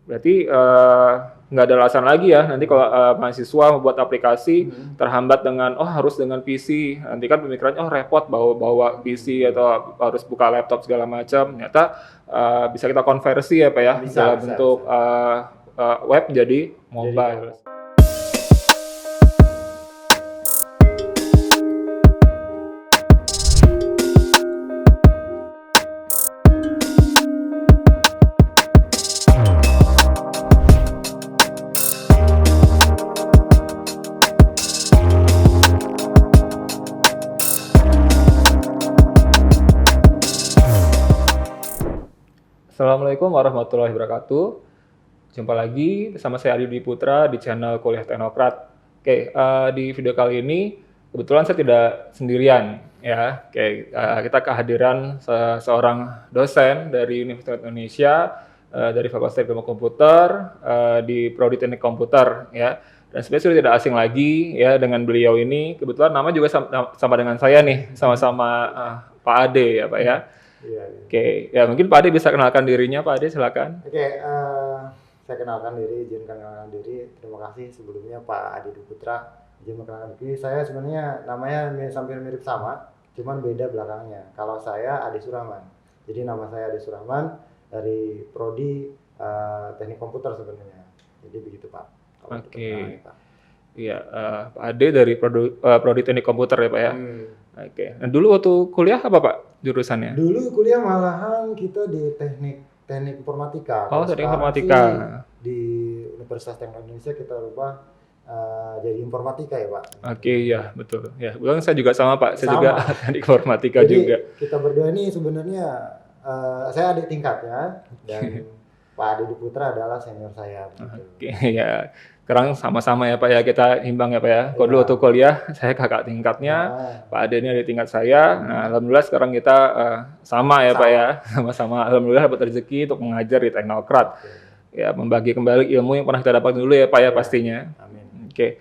Berarti nggak ada alasan lagi ya nanti kalau mahasiswa membuat aplikasi terhambat dengan harus dengan PC. Nanti kan pemikirannya repot bawa PC atau harus buka laptop segala macam. Ternyata bisa kita konversi ya Pak ya dalam bentuk web jadi mobile. Assalamualaikum warahmatullahi wabarakatuh. Jumpa lagi bersama saya Adi Dwi Putra di channel Kuliah Teknokrat. Oke, di video kali ini kebetulan saya tidak sendirian ya. Oke, kita kehadiran seorang dosen dari Universitas Indonesia dari Fakultas Ilmu Komputer di Prodi Teknik Komputer ya. Dan sebenarnya sudah tidak asing lagi ya dengan beliau ini. Kebetulan nama juga sama dengan saya nih, sama-sama Pak Ade ya Pak ya. Iya. Oke, ya mungkin Pak Ade bisa kenalkan dirinya, Pak Ade silakan. Oke, saya kenalkan diri, izinkan kenalkan diri. Terima kasih sebelumnya Pak Adi Dwi Putra, izin mengenalkan diri. Saya sebenarnya namanya hampir mirip sama, cuman beda belakangnya. Kalau saya Adi Surahman, jadi nama saya Adi Surahman dari Prodi Teknik Komputer sebenarnya. Jadi begitu Pak. Oke. Iya, Pak Ade dari Prodi Teknik Komputer ya Pak ya. Oke. Nah, dulu waktu kuliah apa Pak jurusannya? Dulu kuliah malahan kita di teknik informatika. Oh, teknik informatika. Di Universitas Teknik Indonesia kita rubah jadi informatika ya Pak. Oke, ya betul. Ya, kebetulan saya juga sama Pak. Saya Sama. juga teknik informatika Jadi, juga. kita berdua ini sebenarnya saya adik tingkatnya dan Pak Adi Dwi Putra adalah senior saya. Oke, ya. Sekarang sama-sama ya Pak ya, kita imbang ya Pak ya. Kalau dulu waktu kuliah, saya kakak tingkatnya, Pak Ade ini adik tingkat saya. Nah, alhamdulillah sekarang kita sama ya Pak ya. Sama-sama alhamdulillah dapat rezeki untuk mengajar di Teknokrat. Ya, membagi kembali ilmu yang pernah kita dapat dulu ya Pak ya pastinya. Amin. Oke.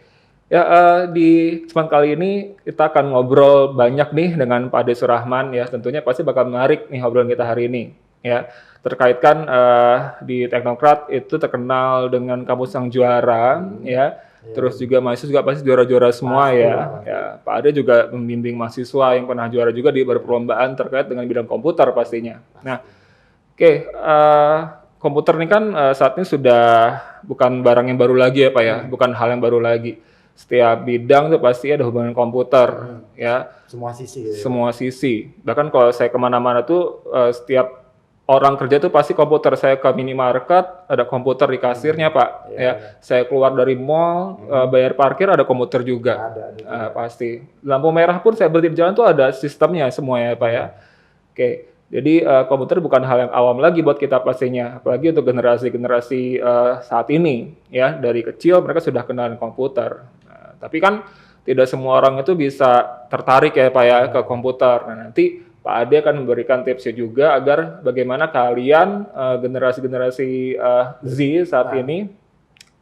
Ya, di kesempatan kali ini kita akan ngobrol banyak nih dengan Pak Ade Surahman ya. Tentunya pasti bakal menarik nih obrolan kita hari ini. Ya, terkait kan di Teknokrat itu terkenal dengan kampus yang juara ya. Terus juga mahasiswa juga pasti juara-juara semua ya. Ya, Pak Ade juga membimbing mahasiswa yang pernah juara juga di perlombaan terkait dengan bidang komputer pastinya. Nah, oke, komputer ini kan saat ini sudah bukan barang yang baru lagi ya Pak ya, bukan hal yang baru lagi. Setiap bidang tuh pasti ada hubungan komputer ya. Semua sisi. Ya. Semua sisi. Bahkan kalau saya kemana-mana tuh setiap orang kerja tuh pasti komputer. Saya ke minimarket ada komputer di kasirnya Pak. Ya, saya keluar dari mall bayar parkir ada komputer juga. Ada. Pasti. Lampu merah pun saya berhenti di jalan tuh ada sistemnya semua ya Pak ya. Oke. Jadi komputer bukan hal yang awam lagi buat kita pastinya. Apalagi untuk generasi-generasi saat ini ya, dari kecil mereka sudah kenal komputer. Nah, tapi kan tidak semua orang itu bisa tertarik ya Pak ya ke komputer. Nah, nanti Pak Ade akan memberikan tipsnya juga agar bagaimana kalian generasi-generasi Z saat ini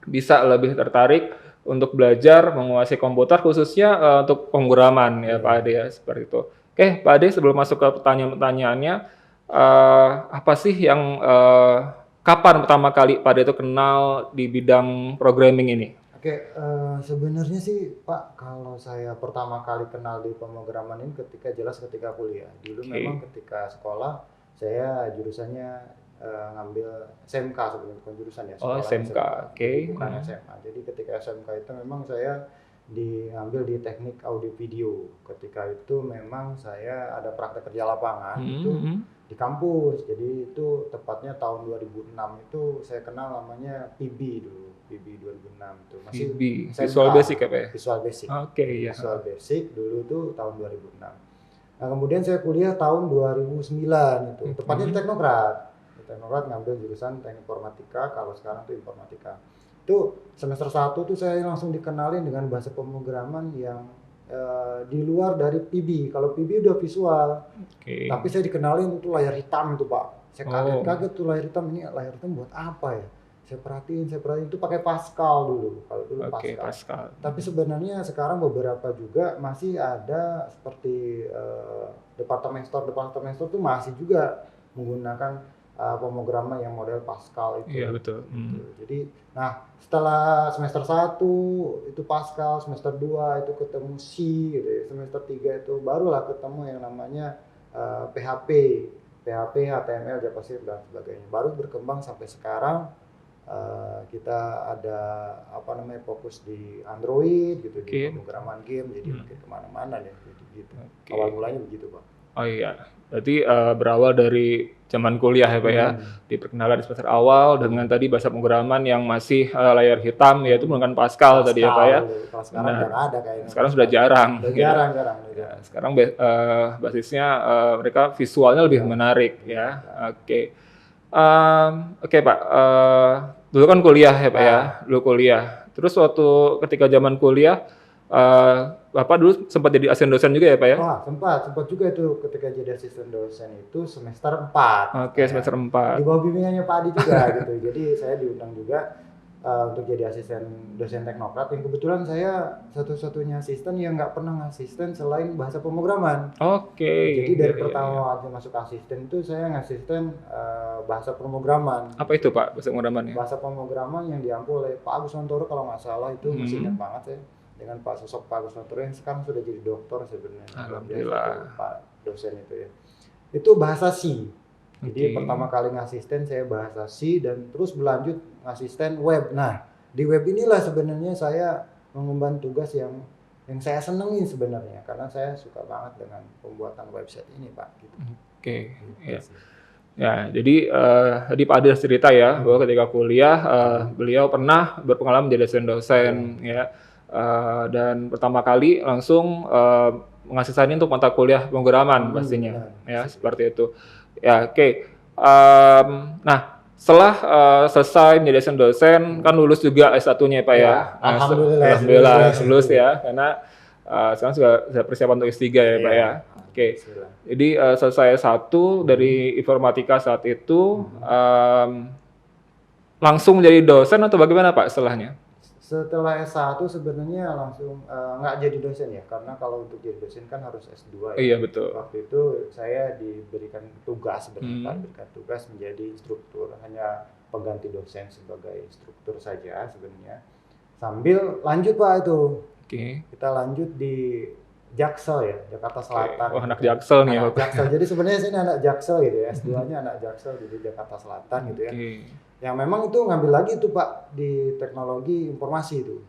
bisa lebih tertarik untuk belajar menguasai komputer khususnya untuk pemrograman ya Pak Ade ya seperti itu. Oke Pak Ade sebelum masuk ke pertanyaan-pertanyaannya apa sih yang kapan pertama kali Pak Ade itu kenal di bidang programming ini? Oke, sebenarnya sih Pak, kalau saya pertama kali kenal di pemrograman ini ketika kuliah. Dulu memang ketika sekolah saya jurusannya ngambil SMK sebenarnya, bukan jurusan ya. Oh SMK, oke. Bukan SMA. Jadi ketika SMK itu memang saya diambil di teknik audio video. Ketika itu memang saya ada praktek kerja lapangan itu di kampus. Jadi itu tepatnya tahun 2006 itu saya kenal namanya PB dulu. PB 2006 itu masih PB, Visual Basic apa ya? Visual Basic. Oke, ya. Visual Basic dulu tuh tahun 2006. Nah, kemudian saya kuliah tahun 2009 itu. Tepatnya di Teknokrat. Di Teknokrat ngambil jurusan Teknik Informatika, kalau sekarang tuh Informatika. Itu semester 1 tuh saya langsung dikenalin dengan bahasa pemrograman yang di luar dari PB. Kalau PB udah visual. Tapi saya dikenalin itu layar hitam itu Pak. Saya kaget tuh layar hitam, ini layar hitam buat apa ya? saya perhatiin itu pakai Pascal dulu, kalau dulu Oke, Pascal. Pascal. Tapi sebenarnya sekarang beberapa juga masih ada seperti departemen store tuh masih juga menggunakan pemrograman yang model Pascal itu. Iya, betul. Gitu. Jadi, nah setelah semester 1 itu Pascal, semester 2 itu ketemu C gitu ya. Semester 3 itu barulah ketemu yang namanya PHP, HTML, JavaScript dan sebagainya. Baru berkembang sampai sekarang kita ada fokus di Android gitu, di pemrograman game, jadi makin kemana-mana deh gitu. Awal mulanya begitu Pak. Oh iya, berarti berawal dari zaman kuliah ya Pak ya, diperkenalkan di semester awal dengan tadi bahasa pemrograman yang masih layar hitam, yaitu menggunakan Pascal tadi ya Pak ya. Kalau sekarang nggak ada kayaknya. Sekarang sudah jarang. Jarang. Ya, sekarang basisnya mereka visualnya lebih menarik ya. Oke. Oke Pak, dulu kan kuliah ya Pak ya, dulu kuliah. Terus waktu ketika zaman kuliah, Bapak dulu sempat jadi asisten dosen juga ya Pak ya? Sempat juga itu ketika jadi asisten dosen itu semester 4. Oke, semester 4. Di bawah bimbingannya Pak Adi juga gitu. Jadi saya diundang juga untuk jadi asisten dosen teknokrat, yang kebetulan saya satu-satunya asisten yang nggak pernah ngasisten selain bahasa pemrograman. Oke. Jadi dari pertama aja masuk asisten itu saya ngasisten bahasa pemrograman. Apa itu Pak bahasa pemrogramannya? Bahasa pemrograman yang diampu oleh Pak Agus Wantoro kalau nggak salah, itu masih ingat banget saya. Dengan Pak Agus Wantoro yang sekarang sudah jadi doktor sebenarnya. Alhamdulillah. Pak dosen itu ya. Itu bahasa C. Jadi pertama kali ngasisten saya bahasa C dan terus berlanjut ngasisten web. Nah, di web inilah sebenarnya saya mengemban tugas yang saya senengin sebenarnya, karena saya suka banget dengan pembuatan website ini Pak. Gitu. Oke. Ya. Ya, jadi tadi Pak Adi cerita ya bahwa ketika kuliah beliau pernah berpengalaman menjadi dosen ya. Dan pertama kali langsung mengasihani untuk mata kuliah pemrograman pastinya ya, seperti itu ya. Oke. Nah setelah selesai menjadi dosen kan lulus juga S1-nya Pak ya. Alhamdulillah lulus ya, karena sekarang sudah persiapan untuk S3 ya Pak ya. Oke. Jadi selesai S1 dari informatika saat itu langsung menjadi dosen atau bagaimana Pak setelahnya? Setelah S1 sebenarnya langsung nggak jadi dosen ya, karena kalau untuk jadi dosen kan harus S2 ya. Iya betul. Waktu itu saya diberikan tugas menjadi instruktur, hanya pengganti dosen sebagai instruktur saja sebenarnya. Sambil lanjut Pak itu. Kita lanjut di Jaksel ya, Jakarta Selatan. Oh, anak Jaksel nih ya Pak. Jaksel. Jadi sebenarnya saya anak Jaksel gitu ya, S2-nya anak Jaksel di Jakarta Selatan gitu ya. Yang memang itu ngambil lagi tuh Pak di teknologi informasi itu.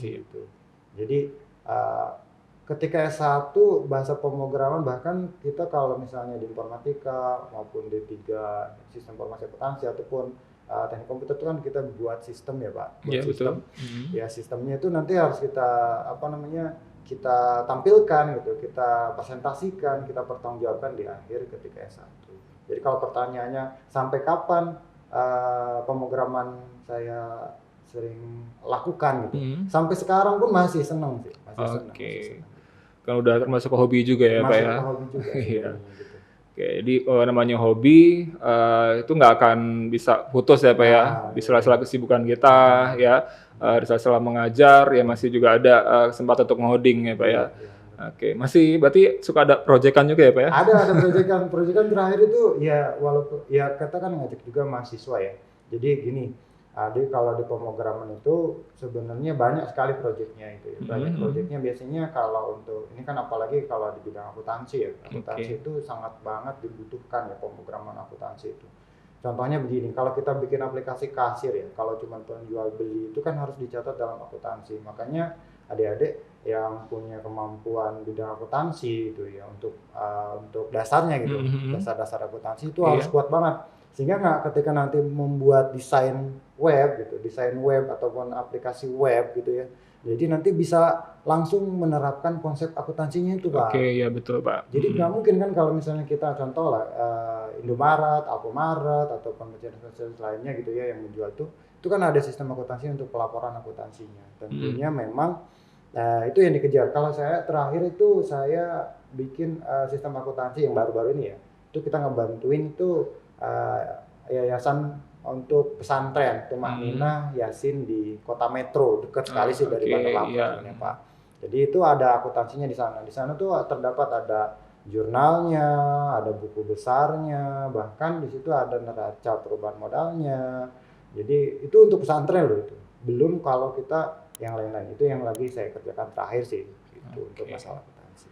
Itu. Jadi ketika S1 bahasa pemrograman, bahkan kita kalau misalnya di informatika maupun D3 sistem informasi akuntansi ataupun teknik komputer itu kan kita buat sistem ya Pak. Iya betul. Ya sistemnya itu nanti harus kita kita tampilkan gitu, kita presentasikan, kita pertanggungjawabkan di akhir ketika S1. Jadi kalau pertanyaannya sampai kapan pemrograman saya sering lakukan gitu. Sampai sekarang pun masih senang sih, Oke. Kan udah termasuk hobi juga ya Pak ya. Masuk hobi juga. Iya. Oke, jadi namanya hobi itu nggak akan bisa putus ya Pak ya. Di sela-sela kesibukan kita ya, di sela-sela mengajar ya masih juga ada kesempatan untuk ngoding ya Pak ya. Oke, masih berarti suka ada proyekan juga ya Pak ya? Ada proyekan terakhir itu ya, walaupun ya kita kan ngajak juga mahasiswa ya. Jadi gini, jadi kalau di pemrograman itu sebenarnya banyak sekali proyeknya itu ya. Banyak proyeknya biasanya kalau untuk ini kan apalagi kalau di bidang akuntansi ya. Akuntansi itu sangat banget dibutuhkan ya pemrograman akuntansi itu. Contohnya begini, kalau kita bikin aplikasi kasir ya, kalau cuma penjual beli itu kan harus dicatat dalam akuntansi. Makanya adik-adik yang punya kemampuan bidang akuntansi itu ya untuk dasarnya gitu, dasar-dasar akuntansi itu harus kuat banget. Sehingga ketika nanti membuat desain web gitu, desain web ataupun aplikasi web gitu ya, jadi nanti bisa langsung menerapkan konsep akuntansinya itu Pak. Oke, ya betul Pak. Jadi nggak mungkin kan kalau misalnya kita contoh lah Indomaret, Alfamart ataupun merchant lainnya gitu ya yang menjual itu kan ada sistem akuntansi untuk pelaporan akuntansinya. Tentunya memang itu yang dikejar. Kalau saya terakhir itu saya bikin sistem akuntansi yang baru-baru ini ya. Itu kita ngebantuin itu yayasan untuk pesantren Tumak Nina Yasin di kota Metro, dekat sekali sih dari Bandar Lampung sebenarnya Pak. Jadi itu ada akuntansinya di sana. Di sana tuh terdapat ada jurnalnya, ada buku besarnya, bahkan di situ ada neraca perubahan modalnya. Jadi itu untuk pesantren loh itu. Belum kalau kita yang lain-lain, itu yang lagi saya kerjakan terakhir sih itu untuk masalah akuntansi.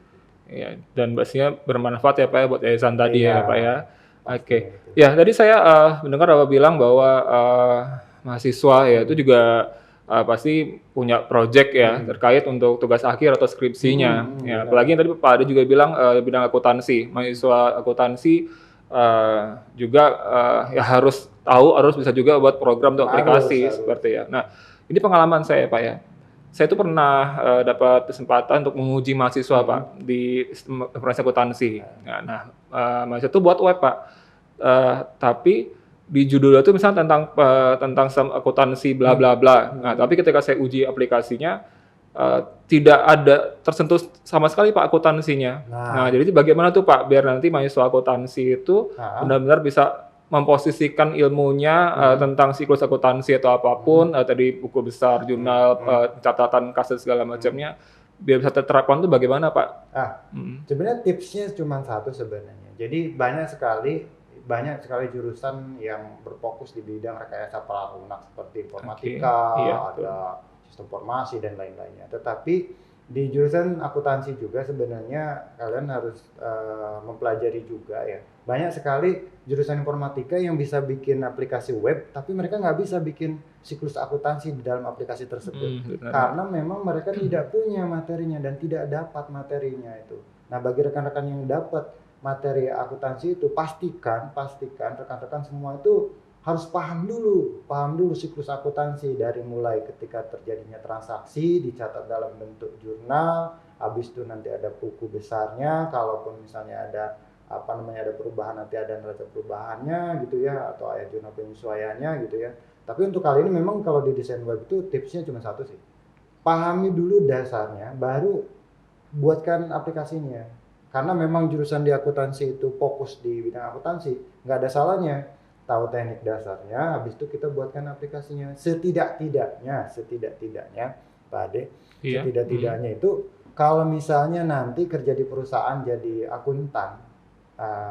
Ya, dan pastinya bermanfaat ya Pak ya buat yayasan tadi Iya, ya Pak ya. Oke. gitu. Ya, tadi saya mendengar Bapak bilang bahwa mahasiswa ya itu juga pasti punya project ya terkait untuk tugas akhir atau skripsinya. Ya, apalagi yang tadi Pak Ade juga bilang bidang akuntansi. Mahasiswa akuntansi juga ya harus tahu, harus bisa juga buat program atau aplikasi seperti ya. Nah, ini pengalaman saya Pak ya. Saya itu pernah dapat kesempatan untuk menguji mahasiswa Pak di informasi akuntansi. Nah, mahasiswa itu buat web Pak, tapi di judulnya itu misalnya tentang akuntansi bla bla bla. Nah, tapi ketika saya uji aplikasinya tidak ada tersentuh sama sekali Pak akuntansinya. Nah, jadi bagaimana tuh Pak biar nanti mahasiswa akuntansi itu benar-benar bisa memposisikan ilmunya tentang siklus akuntansi atau apapun, tadi buku besar, jurnal, catatan kasus segala macamnya, biar bisa terterapkan itu bagaimana Pak? Sebenarnya tipsnya cuma satu sebenarnya. Jadi banyak sekali jurusan yang berfokus di bidang rekayasa pralunak seperti informatika, ada sistem informasi dan lain-lainnya. Tetapi di jurusan akuntansi juga sebenarnya kalian harus mempelajari juga ya. Banyak sekali jurusan informatika yang bisa bikin aplikasi web, tapi mereka nggak bisa bikin siklus akuntansi di dalam aplikasi tersebut. Karena memang mereka tidak punya materinya dan tidak dapat materinya itu. Nah, bagi rekan-rekan yang dapat materi akuntansi itu, pastikan rekan-rekan semua itu harus paham dulu siklus akuntansi dari mulai ketika terjadinya transaksi dicatat dalam bentuk jurnal, habis itu nanti ada buku besarnya, kalaupun misalnya ada ada perubahan nanti ada neraca perubahannya gitu ya, atau ada jurnal penyesuaiannya gitu ya. Tapi untuk kali ini memang kalau di desain web itu tipsnya cuma satu sih, pahami dulu dasarnya, baru buatkan aplikasinya. Karena memang jurusan di akuntansi itu fokus di bidang akuntansi, nggak ada salahnya tahu teknik dasarnya, habis itu kita buatkan aplikasinya. Setidak-tidaknya Pak Ade, setidak-tidaknya itu kalau misalnya nanti kerja di perusahaan jadi akuntan,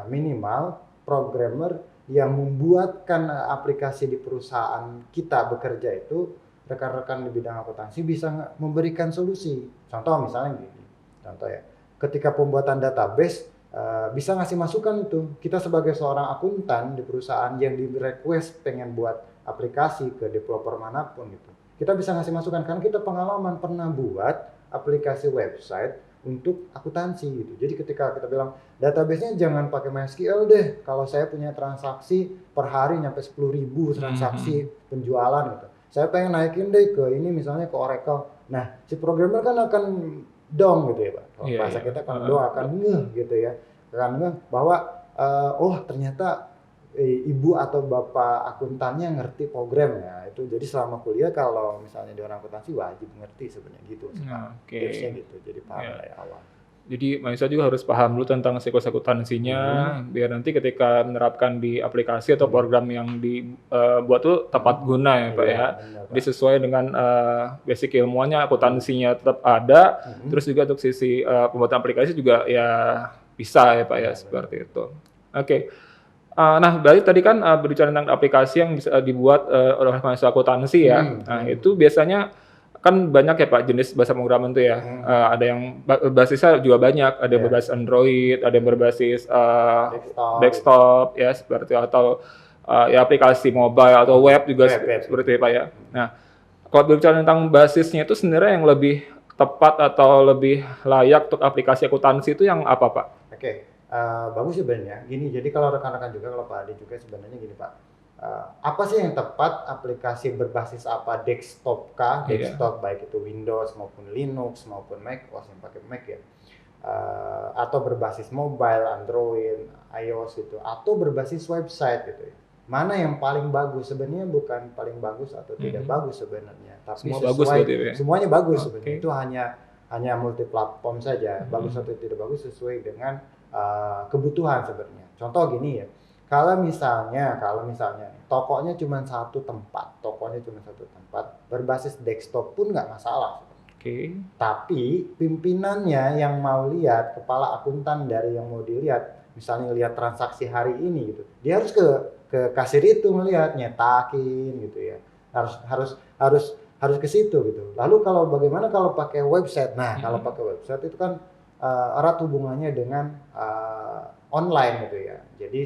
minimal programmer yang membuatkan aplikasi di perusahaan kita bekerja itu, rekan-rekan di bidang akuntansi bisa memberikan solusi. Contoh misalnya gini, contoh ya, ketika pembuatan database bisa ngasih masukan itu. Kita sebagai seorang akuntan di perusahaan yang di request pengen buat aplikasi ke developer manapun gitu, kita bisa ngasih masukan karena kita pengalaman pernah buat aplikasi website untuk akuntansi gitu. Jadi ketika kita bilang database-nya jangan pakai MySQL deh, kalau saya punya transaksi per hari nyampe 10.000 transaksi penjualan gitu, saya pengen naikin deh ke ini misalnya ke Oracle. Nah, si programmer kan akan dong gitu ya Pak. Kalau bahasa kita kan akan ngeh gitu ya. Akan ngeh bahwa ternyata ibu atau bapak akuntannya ngerti program ya. Itu jadi selama kuliah kalau misalnya di orang akuntansi wajib ngerti sebenarnya gitu. Tipsnya gitu. Jadi paham dari awal. Jadi mahasiswa juga harus paham dulu tentang siklus akuntansinya, biar nanti ketika menerapkan di aplikasi atau program yang dibuat tuh tepat guna ya Pak ya. Jadi sesuai dengan basic ilmuannya, akuntansinya tetap ada, terus juga untuk sisi pembuatan aplikasi juga ya bisa ya Pak ya, seperti itu. Oke. Nah, berarti tadi kan berbicara tentang aplikasi yang bisa dibuat oleh mahasiswa akuntansi ya. Nah, itu biasanya kan banyak ya Pak jenis bahasa pemrograman tuh ya. Ada yang basisnya juga banyak, ada yang berbasis Android, ada yang berbasis desktop ya seperti atau ya aplikasi mobile atau web juga seperti itu Pak ya. Nah, kalau berbicara tentang basisnya itu sebenarnya yang lebih tepat atau lebih layak untuk aplikasi akuntansi itu yang apa Pak? Bagus sebenarnya. Gini, jadi kalau rekan-rekan juga, kalau Pak Ade juga sebenarnya gini Pak. Apa sih yang tepat aplikasi berbasis apa? Desktop kah? Desktop baik itu Windows maupun Linux maupun Mac, yang pakai Mac ya. Atau berbasis mobile, Android, iOS gitu. Atau berbasis website gitu ya. Mana yang paling bagus? Sebenarnya bukan paling bagus atau tidak bagus sebenarnya. Tapi semua bagus gitu ya? Semuanya bagus sebenarnya. Itu hanya multi platform saja. Bagus atau tidak bagus sesuai dengan kebutuhan sebenarnya. Contoh gini ya, kalau misalnya tokonya cuma satu tempat, berbasis desktop pun nggak masalah. Oke. Tapi pimpinannya yang mau lihat, kepala akuntan dari yang mau dilihat, misalnya lihat transaksi hari ini gitu, dia harus ke kasir itu melihat, nyetakin gitu ya. Harus harus harus harus ke situ gitu. Lalu kalau bagaimana kalau pakai website? Nah, kalau pakai website itu kan erat hubungannya dengan online gitu ya. Jadi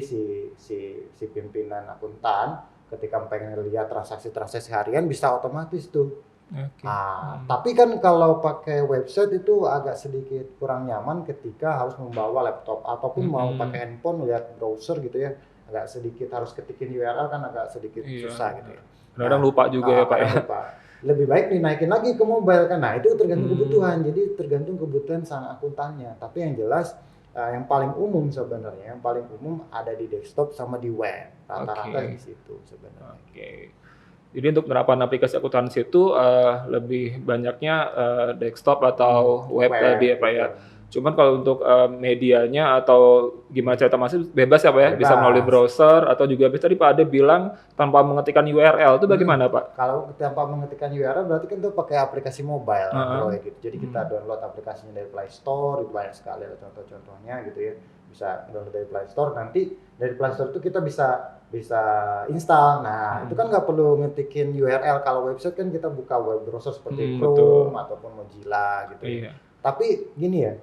si pimpinan akuntan ketika pengen lihat transaksi harian bisa otomatis tuh. Oke. Tapi kan kalau pakai website itu agak sedikit kurang nyaman ketika harus membawa laptop ataupun mau pakai handphone lihat browser gitu ya, agak sedikit harus ketikin URL kan agak sedikit Iya, susah gitu ya. kadang lupa juga ya Pak ya. Kadang lupa. Lebih baik dinaikin lagi ke mobile kan. Nah, itu tergantung kebutuhan. Jadi tergantung kebutuhan sang akuntannya. Tapi yang jelas yang paling umum sebenarnya, yang paling umum ada di desktop sama di web. Rata-rata di situ sebenarnya. Oke. Jadi untuk penerapan aplikasi akuntansi itu lebih banyaknya desktop atau web tadi ya Pak ya. Cuman kalau untuk medianya atau gimana cerita masih bebas ya Pak ya, bisa melalui browser atau juga tadi Pak Ade bilang tanpa mengetikkan URL itu bagaimana Pak? Kalau tanpa mengetikkan URL berarti kan itu pakai aplikasi mobile Android gitu. Jadi kita download aplikasinya dari Play Store, itu banyak sekali ada contoh-contohnya gitu ya. Bisa download dari Play Store, nanti dari Play Store itu kita bisa install. Nah, itu kan nggak perlu ngetikin URL. Kalau website kan kita buka web browser seperti Chrome ataupun Mozilla gitu ya. Tapi gini ya,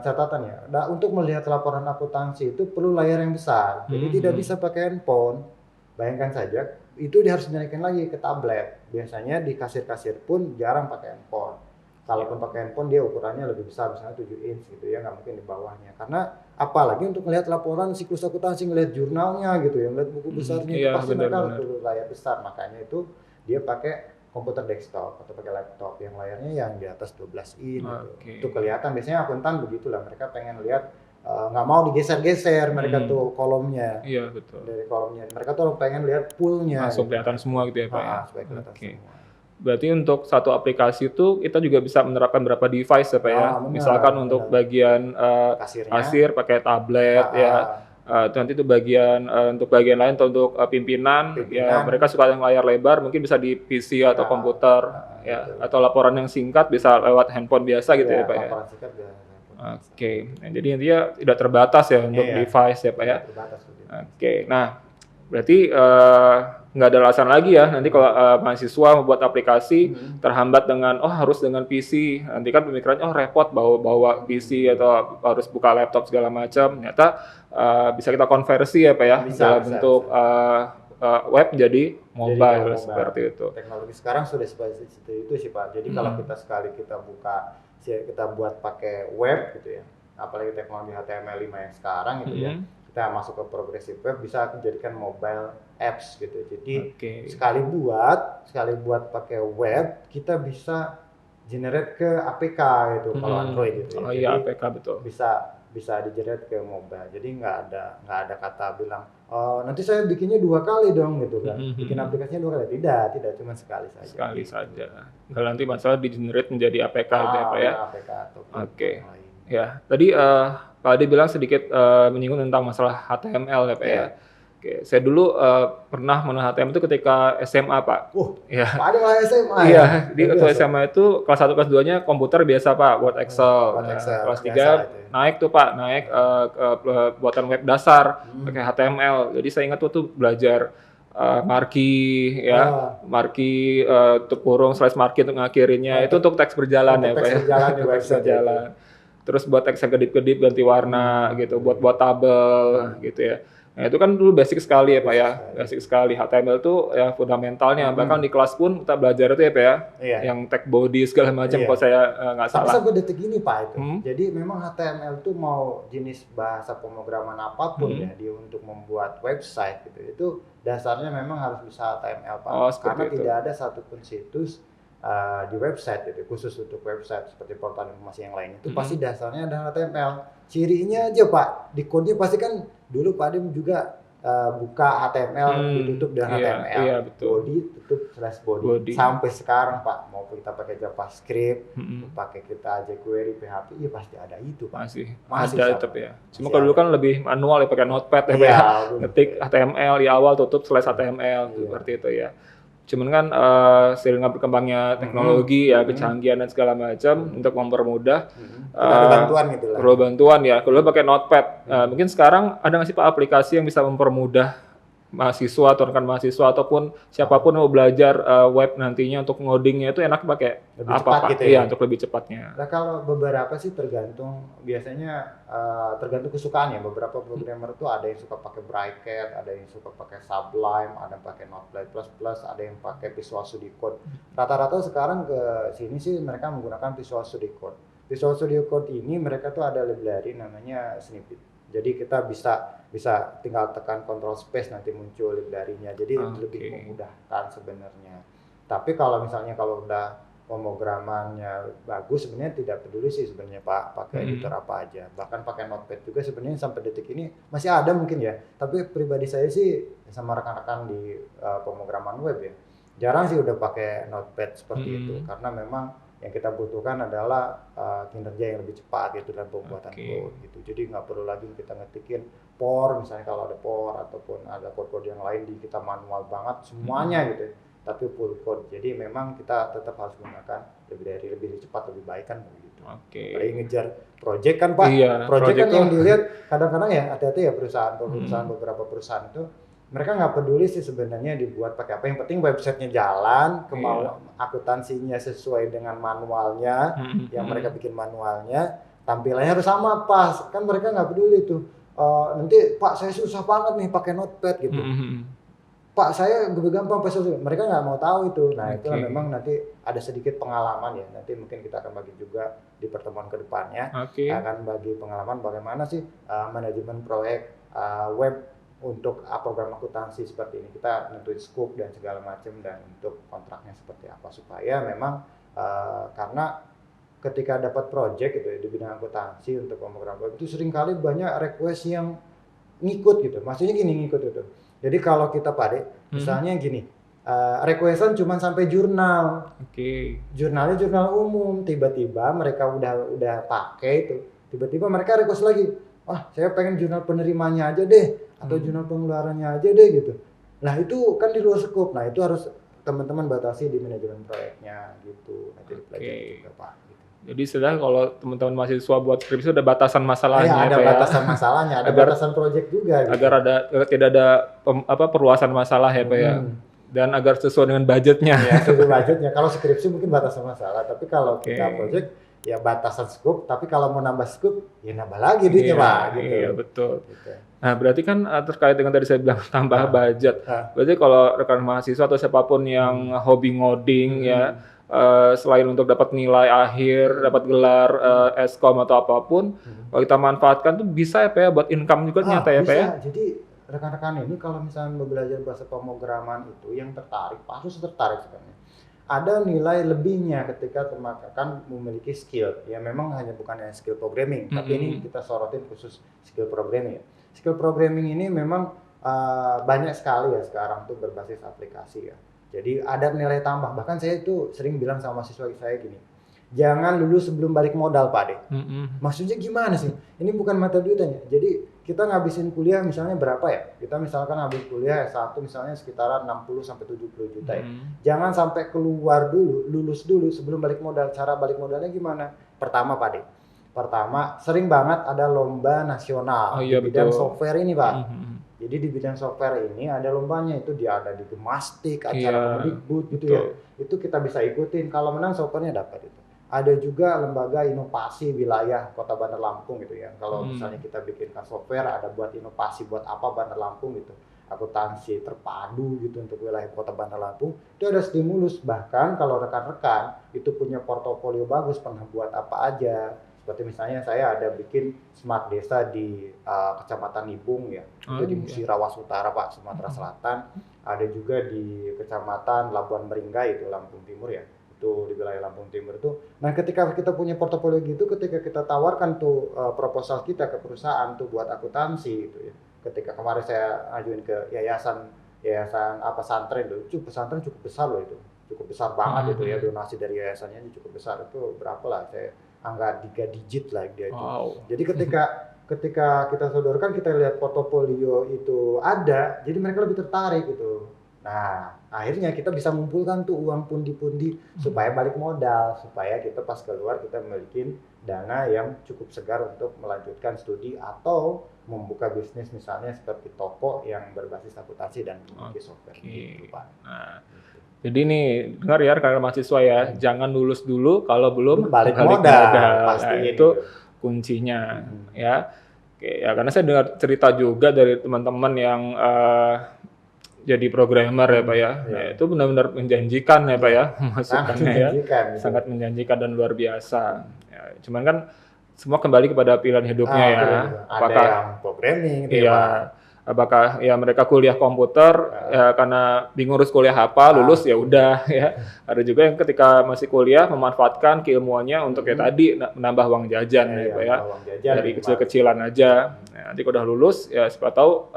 catatannya, untuk melihat laporan akuntansi itu perlu layar yang besar. Jadi tidak bisa pakai handphone. Bayangkan saja, itu dia harus dinaikin lagi ke tablet. Biasanya di kasir-kasir pun jarang pakai handphone. Kalaupun pakai handphone dia ukurannya lebih besar, misalnya 7 inch gitu ya, nggak mungkin di bawahnya. Karena apalagi untuk melihat laporan siklus akuntansi, ngelihat jurnalnya gitu ya, ngelihat buku besarnya, itu pasti mereka harus perlu layar besar. Makanya itu dia pakai komputer desktop atau pakai laptop yang layarnya yang di atas 12 inch gitu. Itu kelihatan, biasanya akuntan begitulah, mereka pengen lihat nggak mau digeser-geser mereka tuh kolomnya. Iya betul. Dari kolomnya, mereka tuh pengen lihat poolnya. Langsung kelihatan semua gitu ya Pak ya. Supaya kelihatan semua. Berarti untuk satu aplikasi itu kita juga bisa menerapkan berapa device ya Pak ya. Misalkan untuk bagian kasir pakai tablet ya. Nanti itu bagian untuk bagian lain atau untuk pimpinan ya mereka suka yang layar lebar mungkin bisa di PC atau komputer ya atau laporan yang singkat bisa lewat handphone biasa gitu ya Pak ya. Oke, nah, jadi intinya tidak terbatas ya untuk device ya Pak ya. Oke, nah berarti nggak ada alasan lagi ya nanti kalau mahasiswa membuat aplikasi terhambat dengan harus dengan PC, nanti kan pemikirannya repot bawa PC atau harus buka laptop segala macam. Ternyata bisa kita konversi ya Pak ya dalam bentuk web jadi mobile seperti itu. Teknologi sekarang sudah seperti itu sih Pak. Jadi kalau kita buat pakai web gitu ya, apalagi teknologi HTML5 yang sekarang gitu ya, kita masuk ke progressive web bisa dijadikan mobile apps gitu. Jadi sekali buat pakai web kita bisa generate ke APK gitu kalau Android gitu ya. Iya APK betul. Bisa di-generate ke mobile. Jadi nggak ada kata bilang nanti saya bikinnya 2 kali dong gitu kan. Bikin aplikasinya 2 kali. Tidak, cuma sekali saja. Sekali saja. Nggak nanti masalah di-generate menjadi APK gitu ya Pak ya. APK atau ya, tadi Pak Ade bilang sedikit menyinggung tentang masalah HTML ya Pak ya. Oke, saya dulu pernah mengenal HTML itu ketika SMA Pak. Ya. Pak Ade lah SMA ya? Di waktu SMA itu kelas 1 kelas 2-nya komputer biasa Pak, Word Excel. Kelas 3 naik tuh Pak, buatan web dasar pakai HTML. Jadi saya ingat tuh belajar marquee ya, marquee untuk kurung slash marquee untuk ngakhirinnya itu untuk teks berjalan ya Pak ya. Teks berjalan. Terus buat teks yang kedip-kedip ganti warna gitu, buat tabel gitu ya. Nah itu kan dulu basic sekali ya Pak ya, basic sekali. HTML itu ya fundamentalnya, bahkan di kelas pun kita belajar itu ya Pak ya, yang tag body segala macam kalau saya nggak salah. Tapi sampai detik ini Pak itu, jadi memang HTML itu mau jenis bahasa pemrograman apapun ya, untuk membuat website gitu, itu dasarnya memang harus bisa HTML Pak, karena tidak ada satupun situs di website gitu, khusus untuk website seperti portal informasi yang lain itu pasti dasarnya ada HTML. Cirinya aja Pak, di code-nya pasti kan dulu Pak Adim juga buka HTML Hmm, ditutup dengan iya, HTML, iya betul. body tutup slash body. Body. Sampai sekarang Pak, mau kita pakai JavaScript, Mm-mm. pakai kita jQuery, PHP, ya pasti ada itu Pak. Masih Masih ada sama, tetap ya. Cuma masih kalau dulu ada. kan lebih manual ya pakai notepad ya Pak Iya, ya. Ngetik betul. HTML di awal tutup slash HTML Iya. seperti itu ya. Cuman kan seiring berkembangnya Mm-mm. teknologi ya, Mm-mm. kecanggihan dan segala macam untuk mempermudah Udah ada bantuan gitu lah. perlu bantuan ya. Kalau dulu pakai notepad, Hmm. mungkin sekarang ada nggak sih Pak aplikasi yang bisa mempermudah mahasiswa atau rekan mahasiswa ataupun siapapun mau belajar web nantinya untuk ngodingnya itu enak pakai Lebih apa cepat Pak? gitu Iya ya. untuk lebih cepatnya. Nah kalau beberapa sih tergantung, biasanya tergantung kesukaan ya. Beberapa programmer tuh ada yang suka pakai Bright, ada yang suka pakai Sublime, ada yang pakai Notepad++, ada yang pakai Visual Studio Code. Rata-rata sekarang ke sini sih mereka menggunakan Visual Studio Code. Visual Studio Code ini mereka tuh ada library namanya Snippet. Jadi kita bisa tinggal tekan Control Space nanti muncul library-nya. Jadi lebih memudahkan sebenarnya. Tapi kalau misalnya kalau udah pemrogramannya bagus, sebenarnya tidak peduli sih sebenarnya Pak pakai editor apa aja. Bahkan pakai Notepad juga sebenarnya sampai detik ini masih ada mungkin ya. Tapi pribadi saya sih sama rekan-rekan di pemrograman web ya, jarang sih udah pakai Notepad seperti itu karena memang yang kita butuhkan adalah kinerja yang lebih cepat gitu dalam pembuatan code gitu. Jadi nggak perlu lagi kita ngetikin for, misalnya kalau ada for ataupun ada code-code yang lain di kita manual banget semuanya gitu. Tapi full code. Jadi memang kita tetap harus menggunakan lebih cepat lebih baik kan begitu. Lagi ngejar project kan Pak. Iya, project kan yang dilihat kadang-kadang ya hati-hati ya perusahaan beberapa perusahaan itu mereka nggak peduli sih sebenarnya dibuat pakai apa, yang penting websitenya jalan, kemauan akuntansinya sesuai dengan manualnya, yang mereka bikin manualnya, tampilannya harus sama pas, kan mereka nggak peduli tuh. Nanti Pak saya susah banget nih pakai Notepad gitu. Pak saya gampang pas mereka nggak mau tahu itu. Nah itu memang nanti ada sedikit pengalaman ya. Nanti mungkin kita akan bagi juga di pertemuan kedepannya. Akan bagi pengalaman bagaimana sih manajemen proyek web untuk program akuntansi seperti ini. Kita nentuin scope dan segala macam dan untuk kontraknya seperti apa supaya memang karena ketika dapat project gitu ya, di bidang akuntansi untuk pemrograman web itu seringkali banyak request yang ngikut gitu. Maksudnya gini ngikut itu. Jadi kalau kita misalnya gini, requestan cuma sampai jurnal. Jurnalnya jurnal umum, tiba-tiba mereka udah pakai itu, tiba-tiba mereka request lagi, saya pengen jurnal penerimanya aja deh, atau jurnal pengeluarannya aja deh gitu. Nah itu kan di luar scope, nah itu harus teman-teman batasi di manajemen proyeknya gitu, nanti dipelajari juga Pak. Gitu. Jadi sebenarnya kalau teman-teman mahasiswa buat skripsi ada batasan masalahnya, ada batasan masalahnya, ada batasan proyek juga. Gitu. Agar tidak ada perluasan masalah ya Pak ya. Dan agar sesuai dengan budgetnya. Ya, sesuai budgetnya. Kalau skripsi mungkin batasan masalah, tapi kalau kita project ya batasan scope, tapi kalau mau nambah scope ya nambah lagi duitnya Pak. Gitu. Iya betul. Gitu. Nah berarti kan terkait dengan tadi saya bilang tambah budget. Berarti kalau rekan mahasiswa atau siapapun yang hobi ngoding ya, selain untuk dapat nilai akhir, dapat gelar Eskom atau apapun, kalau kita manfaatkan tuh bisa ya Pak ya buat income juga nyata ya Pak ya. Jadi rekan-rekan ini kalau misalnya belajar bahasa pemrograman itu yang tertarik, harus tertarik sebenarnya. Ada nilai lebihnya ketika teman-teman memiliki skill. Ya memang hanya bukan hanya skill programming, tapi ini kita sorotin khusus skill programming ya. Skill programming ini memang banyak sekali ya sekarang tuh berbasis aplikasi ya. Jadi ada nilai tambah. Bahkan saya itu sering bilang sama mahasiswa saya gini, jangan lulus sebelum balik modal Pak Ade. Maksudnya gimana sih? Ini bukan mata duitnya. Jadi kita ngabisin kuliah misalnya berapa ya? Kita misalkan habis kuliah S1 misalnya sekitaran 60-70 juta ya. Jangan sampai keluar dulu, lulus dulu sebelum balik modal. Cara balik modalnya gimana? Pertama Pak Ade. Pertama, sering banget ada lomba nasional di bidang software ini Pak. Jadi di bidang software ini ada lombanya, itu dia ada di Gemastik, acara Kemdikbud gitu ya. Itu kita bisa ikutin, kalau menang softwarenya dapat itu. Ada juga lembaga inovasi wilayah Kota Bandar Lampung gitu ya. Kalau misalnya kita bikinkan software, ada buat inovasi buat apa Bandar Lampung gitu. Akuntansi terpadu gitu untuk wilayah Kota Bandar Lampung. Itu ada stimulus, bahkan kalau rekan-rekan itu punya portofolio bagus, pernah buat apa aja. Seperti misalnya saya ada bikin smart desa di Kecamatan Nibung ya, itu di Musirawas Utara Pak, Sumatera Selatan. Ada juga di Kecamatan Labuan Meringgai itu Lampung Timur ya, itu di wilayah Lampung Timur itu. Nah ketika kita punya portofolio gitu, ketika kita tawarkan tuh proposal kita ke perusahaan tuh buat akuntansi gitu ya, Ketika kemarin saya ajuin ke yayasan apa pesantren itu pesantren cukup besar loh itu, cukup besar banget itu ya, donasi dari yayasannya ini cukup besar, itu berapa lah, saya angka 3 digit lah dia itu. Wow. Jadi ketika kita sodorkan, kita lihat portofolio itu ada, jadi mereka lebih tertarik gitu. Nah, akhirnya kita bisa mengumpulkan tuh uang pundi-pundi supaya balik modal, supaya kita pas keluar kita memiliki dana yang cukup segar untuk melanjutkan studi atau membuka bisnis misalnya seperti toko yang berbasis akuntansi dan memiliki software gitu, Pak. Nah, jadi nih dengar ya rekan mahasiswa ya, jangan lulus dulu kalau belum balik modal. Nah, Pasti itu kuncinya ya. Oke, ya karena saya dengar cerita juga dari teman-teman yang jadi programmer ya Pak ya. Nah, itu benar-benar menjanjikan ya Pak ya, masukannya ya. Sangat menjanjikan dan luar biasa. Ya, cuman kan semua kembali kepada pilihan hidupnya ya. Apakah yang programming gitu ya, apakah ya mereka kuliah komputer ya karena bingung harus kuliah apa, lulus ya udah ya. Ada juga yang ketika masih kuliah memanfaatkan keilmuannya untuk kayak tadi menambah uang jajan ya Pak ya. Dari kecil-kecilan aja. Nah, nanti kalau udah lulus ya siapa tahu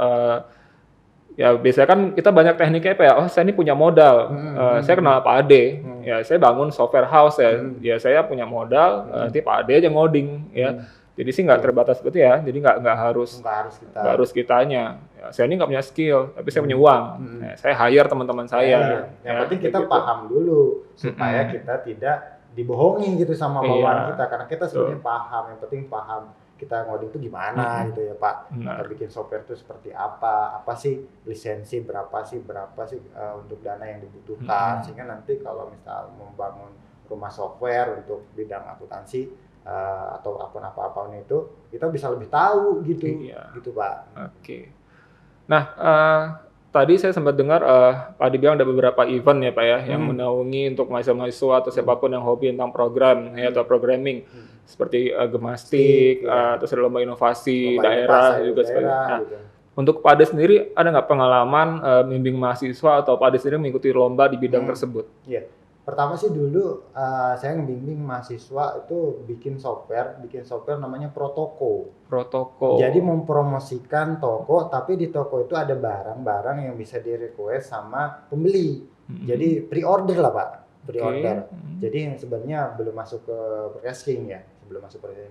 ya biasanya kan kita banyak tekniknya Pak ya. Oh, saya ini punya modal. Saya kenal Pak Ade. Ya, saya bangun software house ya. Ya saya punya modal, nanti Pak Ade aja ngoding ya. Jadi sih nggak terbatas seperti ya. Jadi nggak harus kitanya. Ya, saya ini nggak punya skill, tapi saya punya uang. Nah, saya hire teman-teman saya. Yang penting kita paham dulu supaya kita tidak dibohongi gitu sama bawahan kita, karena kita sebenarnya paham. Yang penting paham kita ngoding itu gimana gitu ya Pak. Kita bikin software itu seperti apa sih lisensi, berapa sih untuk dana yang dibutuhkan, sehingga nanti kalau misal membangun rumah software untuk bidang akuntansi atau apa-apapun itu, kita bisa lebih tahu gitu, gitu Pak. Oke. Nah, tadi saya sempat dengar Pak Adi bilang ada beberapa event ya Pak ya, yang menaungi untuk mahasiswa atau siapapun yang hobi tentang program ya, atau programming, seperti Gemastik, terus ada lomba inovasi daerah juga sebagainya. Nah, untuk Pak Adi sendiri ada nggak pengalaman membimbing mahasiswa atau Pak Adi sendiri mengikuti lomba di bidang tersebut? Iya. Pertama sih dulu saya ngebimbing mahasiswa itu bikin software namanya Protoko. Jadi mempromosikan toko, tapi di toko itu ada barang-barang yang bisa di-request sama pembeli. Jadi pre-order lah Pak, pre-order. Jadi yang sebenarnya belum masuk ke purchasing ya,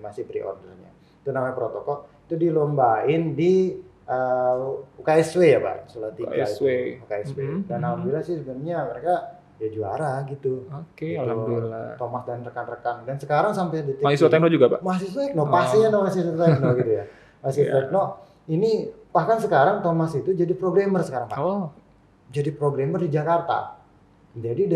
masih pre-ordernya. Itu namanya Protoko. Itu dilombain di UKSW ya Pak, Salatiga itu. UKSW. Dan alhamdulillah sih sebenarnya mereka ya juara gitu. Oke, alhamdulillah. Thomas dan rekan-rekan. Dan sekarang sampai detik mahasiswa tekno juga Pak? Mahasiswa tekno, pastinya mahasiswa tekno gitu ya. Mahasiswa tekno ini bahkan sekarang Thomas itu jadi programmer sekarang Pak. Jadi programmer di Jakarta. Jadi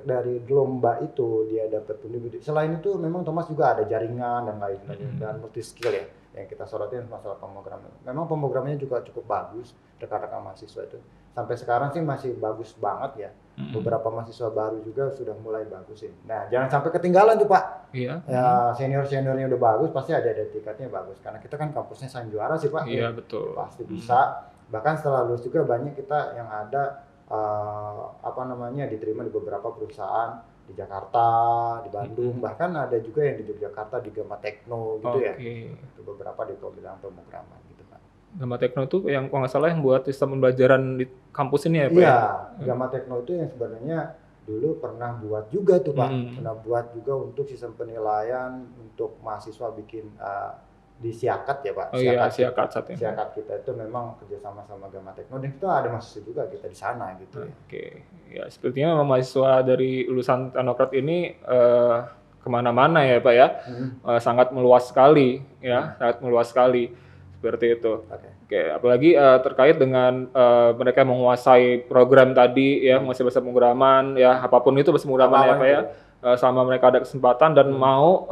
dari lomba itu dia dapat pundi-pundi. Selain itu memang Thomas juga ada jaringan dan lain-lain dan multi skill ya. Yang kita sorotin masalah pemrograman. Memang pemrogramannya juga cukup bagus rekan-rekan mahasiswa itu. Sampai sekarang sih masih bagus banget ya. Beberapa mahasiswa baru juga sudah mulai bagusin. Nah, jangan sampai ketinggalan tuh Pak. Iya. Ya, senior-seniornya udah bagus, pasti ada tiketnya bagus. Karena kita kan kampusnya saing juara sih Pak. Iya, betul. Pasti bisa. Bahkan setelah lulus juga banyak kita yang ada diterima di beberapa perusahaan di Jakarta, di Bandung, bahkan ada juga yang di Yogyakarta di Gama Tekno gitu ya. Itu beberapa di bidang pemrograman gitu Pak. Gama Tekno itu yang kalau nggak salah yang buat sistem pembelajaran di kampus ini ya Pak? Iya, Gama Tekno itu yang sebenarnya dulu pernah buat juga tuh Pak. Pernah buat juga untuk sistem penilaian untuk mahasiswa bikin di Siakat ya Pak. Siakat kita itu memang kerjasama sama Gama Tekno, dan kita ada mahasiswa juga kita di sana gitu ya. Oke, ya sepertinya memang mahasiswa dari lulusan Teknokrat ini kemana-mana ya Pak ya, sangat meluas sekali ya, sangat meluas sekali seperti itu. Oke, apalagi terkait dengan mereka menguasai program tadi ya, menguasai bahasa pemrograman ya, apapun itu bahasa pemrograman ya Pak ya. Sama mereka ada kesempatan dan mau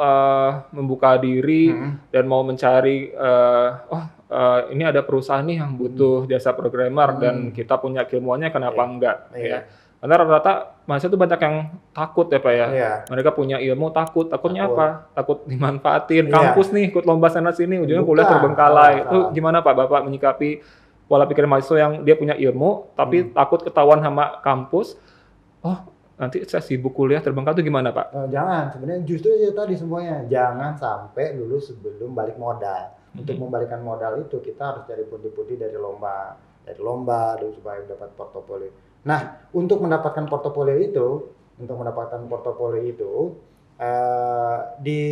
membuka diri dan mau mencari ini ada perusahaan nih yang butuh jasa programmer dan kita punya keilmuannya, kenapa enggak ya. Karena rata-rata mahasiswa itu banyak yang takut ya Pak ya. Mereka punya ilmu takutnya apa? Takut dimanfaatin kampus nih, ikut lomba sana sini ujungnya kuliah terbengkalai. Itu gimana Pak Bapak menyikapi pola pikir mahasiswa yang dia punya ilmu tapi takut ketahuan sama kampus? Nanti saya sibuk kuliah terbengkalai itu gimana Pak? Jangan, sebenarnya justru itu tadi semuanya. Jangan sampai lulus sebelum balik modal. Untuk membalikan modal itu kita harus cari pundi-pundi dari lomba supaya dapat portofolio. Nah, untuk mendapatkan portofolio itu, di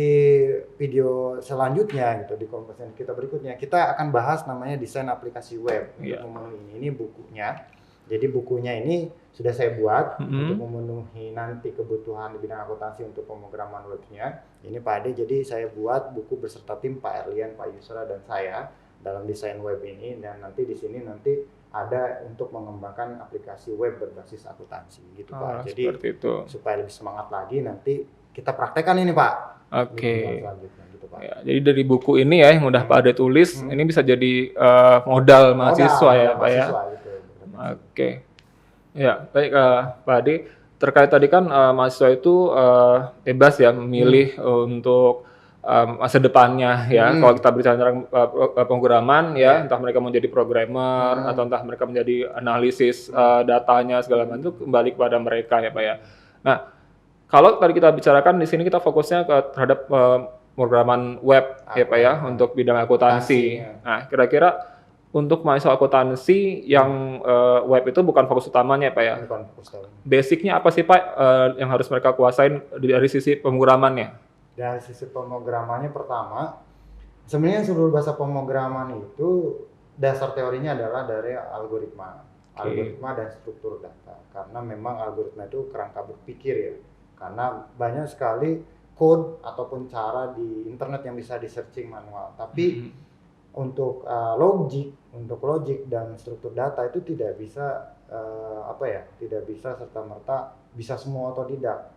video selanjutnya gitu, di konferensi kita berikutnya kita akan bahas namanya desain aplikasi web untuk memenuhi ini bukunya. Jadi bukunya ini sudah saya buat untuk memenuhi nanti kebutuhan di bidang akuntansi untuk pemrograman webnya. Ini Pak Ade, jadi saya buat buku beserta tim Pak Erlian, Pak Yusra, dan saya dalam desain web ini, dan nanti di sini ada untuk mengembangkan aplikasi web berbasis akuntansi gitu Pak. Jadi itu. Supaya lebih semangat lagi nanti kita praktekkan ini Pak. Oke. Gitu, Pak. Ya, jadi dari buku ini ya yang udah Pak Ade tulis, ini bisa jadi modal mahasiswa ya Pak ya. Gitu. Oke. Ya, baik Pak Ade. Terkait tadi kan mahasiswa itu bebas ya memilih untuk masa depannya ya. Kalau kita bicara tentang pemrograman ya, entah mereka mau jadi programmer atau entah mereka menjadi analisis datanya segala macam, itu kembali kepada mereka ya Pak ya. Nah, kalau tadi kita bicarakan di sini kita fokusnya terhadap pemrograman web ya Pak ya untuk bidang akuntansi. Nah, kira-kira untuk mahasiswa akuntansi yang web itu bukan fokus utamanya Pak ya. Basicnya apa sih Pak yang harus mereka kuasain dari sisi pemrogramannya? Dari sisi pemrogramannya pertama, sebenarnya seluruh bahasa pemrograman itu dasar teorinya adalah dari algoritma dan struktur data. Karena memang algoritma itu kerangka berpikir ya. Karena banyak sekali code ataupun cara di internet yang bisa di searching manual. Tapi untuk logik dan struktur data itu tidak bisa tidak bisa serta-merta bisa semua otodidak.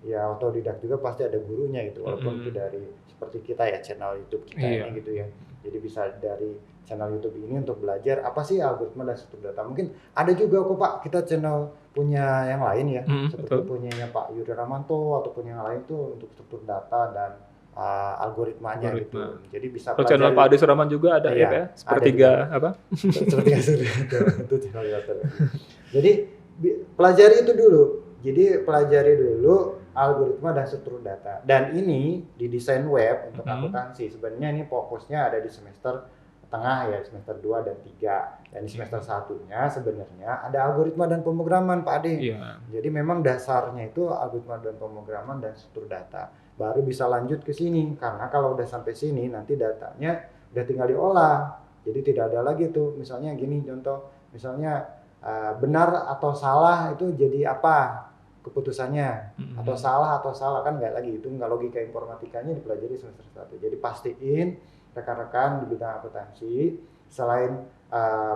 Ya otodidak juga pasti ada gurunya gitu, walaupun itu dari seperti kita ya channel YouTube kita ini gitu ya. Jadi bisa dari channel YouTube ini untuk belajar apa sih algoritma dan struktur data. Mungkin ada juga kok Pak kita channel punya yang lain ya, seperti punyanya Pak Yudi Ramanto ataupun yang lain tuh untuk struktur data dan algoritmanya gitu. Jadi bisa pelajari. Channel Pak Ade Suraman juga ada ya, sepertiga apa? Sepertiga itu channel YouTube. Jadi pelajari itu dulu. Jadi pelajari dulu algoritma dan struktur data. Dan ini di desain web untuk akuntansi. Sebenarnya ini fokusnya ada di semester tengah ya, semester 2 dan 3. Dan di semester 1-nya sebenarnya ada algoritma dan pemrograman Pak Ade. Jadi memang dasarnya itu algoritma dan pemrograman dan struktur data. Baru bisa lanjut ke sini. Karena kalau udah sampai sini nanti datanya udah tinggal diolah. Jadi tidak ada lagi tuh misalnya gini contoh, misalnya benar atau salah itu jadi apa keputusannya, atau salah kan nggak lagi, itu nggak, logika informatikanya dipelajari semester 1. Jadi pastiin rekan-rekan di bidang akuntansi selain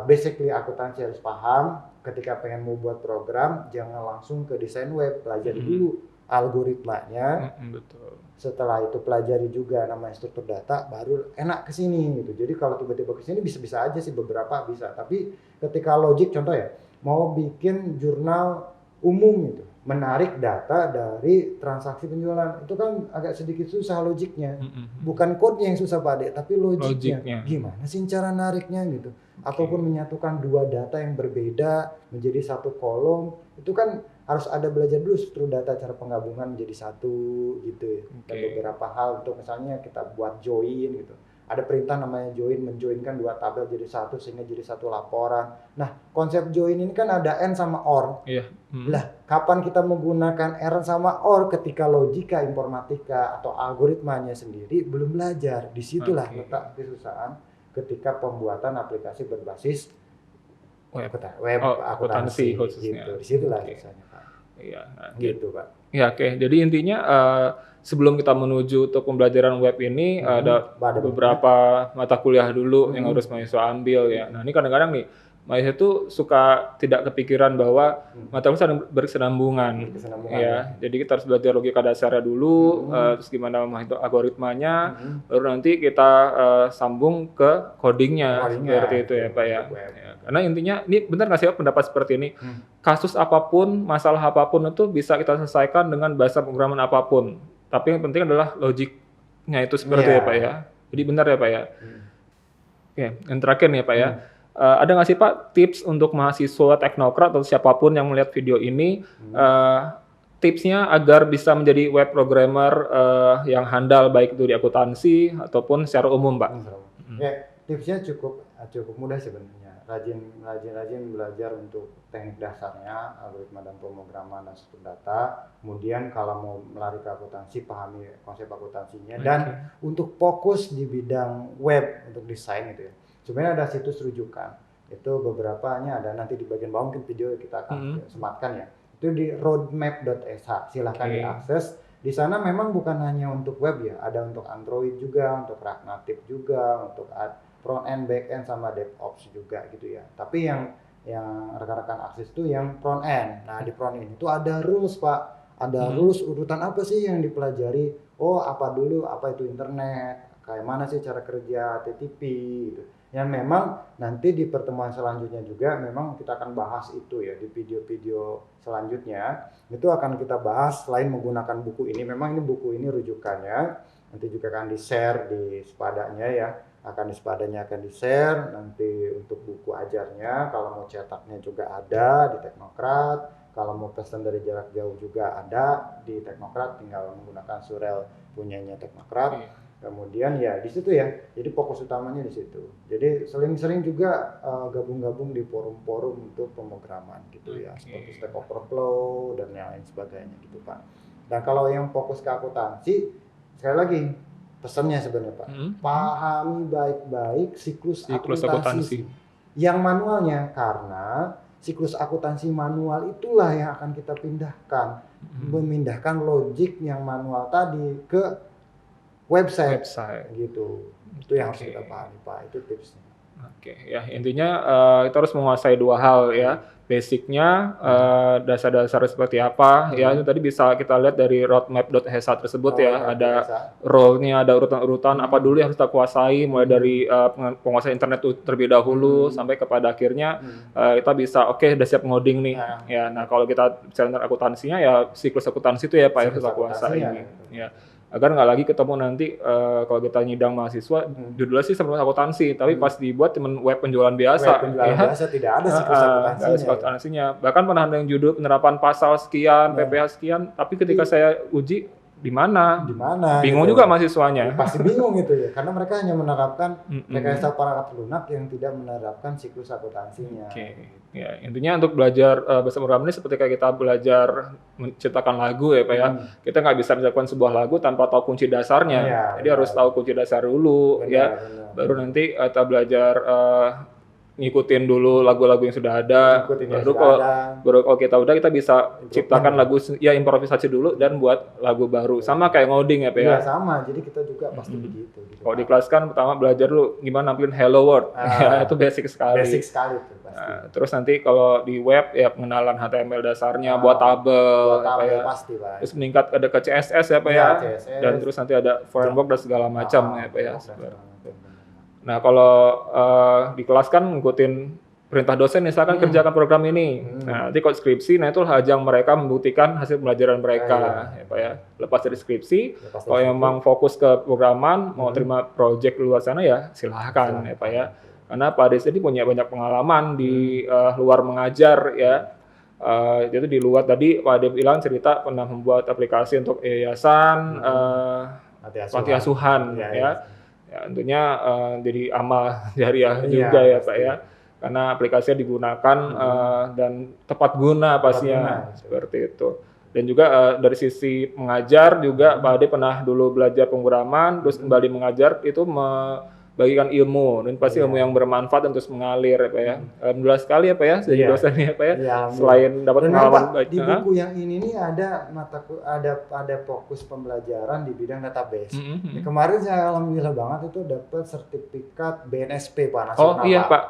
basically akuntansi harus paham, ketika pengen mau buat program jangan langsung ke desain web, pelajari dulu algoritmanya. Setelah itu pelajari juga namanya struktur data, baru enak ke sini gitu. Jadi kalau tiba-tiba ke sini bisa-bisa aja sih, beberapa bisa, tapi ketika logik contoh ya, mau bikin jurnal umum gitu, menarik data dari transaksi penjualan, itu kan agak sedikit susah logiknya. Bukan kodenya yang susah Pak Ade, tapi logiknya. Gimana sih cara nariknya gitu. Ataupun menyatukan dua data yang berbeda menjadi satu kolom, itu kan harus ada belajar dulu struktur data, cara penggabungan menjadi satu gitu ya. Dan beberapa hal untuk misalnya kita buat join gitu. Ada perintah namanya join, menjoinkan dua tabel jadi satu sehingga jadi satu laporan. Nah, konsep join ini kan ada and sama or. Lah, kapan kita menggunakan and sama or ketika logika informatika atau algoritmanya sendiri belum belajar. Disitulah letak kesusahan ketika pembuatan aplikasi berbasis web akuntansi gitu. Disitulah susahnya Pak. Gitu Pak. Ya, Jadi intinya sebelum kita menuju untuk pembelajaran web ini ada beberapa mata kuliah dulu yang harus mahasiswa ambil ya. Nah, ini kadang-kadang nih mahasiswa itu suka tidak kepikiran bahwa mata kuliah saling berkesinambungan ya. Jadi kita harus belajar logika dasarnya dulu, terus gimana menghitung algoritmanya, baru nanti kita sambung ke codingnya seperti itu ya Pak ya. Karena intinya ini benar nggak sih pendapat seperti ini? Kasus apapun, masalah apapun itu bisa kita selesaikan dengan bahasa pemrograman apapun. Tapi yang penting adalah logiknya itu seperti ya Pak ya. Jadi benar ya Pak ya. Yang terakhir nih ya Pak ya. Ada nggak sih Pak tips untuk mahasiswa teknokrat atau siapapun yang melihat video ini, tipsnya agar bisa menjadi web programmer yang handal baik itu di akuntansi ataupun secara umum Pak? Ya, tipsnya cukup mudah sebenarnya. Rajin belajar untuk teknik dasarnya, algoritma dan pemrograman dan struktur data. Kemudian kalau mau melari ke akuntansi, pahami konsep akuntansinya. Dan untuk fokus di bidang web untuk desain gitu ya. Sebenarnya ada situs rujukan. Itu beberapanya ada nanti di bagian bawah, mungkin video kita akan sematkan ya. Itu di roadmap.sh. Silahkan diakses. Di sana memang bukan hanya untuk web ya, ada untuk Android juga, untuk React Native juga, untuk front end, back end sama DevOps juga gitu ya. Tapi yang rekan-rekan akses itu yang front end. Nah, di front end itu ada rules, Pak. Ada rules urutan apa sih yang dipelajari? Oh, apa dulu, apa itu internet, kayak mana sih cara kerja HTTP gitu. Yang memang nanti di pertemuan selanjutnya juga memang kita akan bahas itu ya di video-video selanjutnya. Itu akan kita bahas selain menggunakan buku ini. Memang ini buku ini rujukannya. Nanti juga akan di-share di sepadanya ya. Akan di-share nanti untuk buku ajarnya. Kalau mau cetaknya juga ada di Teknokrat. Kalau mau pesan dari jarak jauh juga ada di Teknokrat. Tinggal menggunakan surel punyanya Teknokrat. Kemudian ya di situ ya, jadi fokus utamanya di situ. Jadi sering-sering juga gabung-gabung di forum-forum untuk pemrograman gitu ya, seperti Stack Overflow dan yang lain sebagainya gitu Pak. Dan kalau yang fokus ke akuntansi, sekali lagi pesannya sebenarnya Pak, pahami baik-baik siklus akuntansi yang manualnya, karena siklus akuntansi manual itulah yang akan kita pindahkan, memindahkan logik yang manual tadi ke website gitu. Itu yang harus kita pahami Pak, itu tipsnya. Ya intinya kita harus menguasai dua hal ya, basicnya dasar-dasar seperti apa ya, itu tadi bisa kita lihat dari roadmap.sh tersebut ya, ada role-nya, ada urutan-urutan apa dulu yang harus kita kuasai, mulai dari penguasaan internet terlebih dahulu sampai kepada akhirnya kita bisa udah siap ngoding nih ya. Nah kalau kita bicara akuntansinya ya siklus akuntansi itu ya Pak, harus kita kuasai ya, agar nggak lagi ketemu nanti kalau kita nyidang mahasiswa judulnya sih sama akuntansi, tapi pas dibuat temen web penjualan biasa, biasa tidak ada siklus akuntansinya. Bahkan pernah ada yang judul penerapan pasal sekian, PPh sekian, tapi ketika saya uji di mana bingung gitu. Juga mahasiswanya pasti bingung gitu ya, karena mereka hanya menerapkan rekayasa paragraf lunak yang tidak menerapkan siklus akuntansinya. Ya intinya untuk belajar bahasa pemrograman ini seperti kayak kita belajar menciptakan lagu ya Pak ya, kita nggak bisa menciptakan sebuah lagu tanpa tahu kunci dasarnya, jadi harus tahu kunci dasar dulu baru nanti kita belajar ngikutin dulu lagu-lagu yang sudah ada, baru kalau kita udah kita bisa ciptakan lagu ya, improvisasi dulu dan buat lagu baru. Sama kayak ngoding ya Pak ya. Iya sama, jadi kita juga pasti begitu. Kalau di kelas kan pertama belajar dulu gimana nampilin hello world, ya, itu basic sekali. Itu pasti. Terus nanti kalau di web ya pengenalan HTML dasarnya, buat tabel, ya, pasti Pak. Terus meningkat ada ke CSS ya Pak ya, dan terus nanti ada framework dan segala macam ya Pak ya. Nah kalau di kelas kan ngikutin perintah dosen misalkan kerjakan program ini. Nah nanti kalau skripsi, nah itu ajang mereka membuktikan hasil pembelajaran mereka ya Pak ya. Lepas dari skripsi, kalau memang fokus ke programan, mau terima project di luar sana ya silahkan ya Pak ya. Karena Pak Des ini punya banyak pengalaman di luar mengajar ya. Jadi di luar tadi Pak Ade bilang cerita pernah membuat aplikasi untuk yayasan panti asuhan ya. Ya, tentunya jadi amal jariah juga ya Pak ya, karena aplikasinya digunakan dan tepat guna pastinya seperti itu. Dan juga dari sisi mengajar juga Pak Ade pernah dulu belajar pemrograman, terus kembali mengajar itu bagikan ilmu, dan pasti ilmu yang bermanfaat dan terus mengalir ya Pak ya. Alhamdulillah sekali ya Pak ya, jadi dosennya ya Pak ya. Selain dapat pengalaman baik. Di buku yang ini nih ada ada fokus pembelajaran di bidang database. Kemarin saya alhamdulillah banget itu dapat sertifikat BNSP Pak nasional. Oh iya Pak,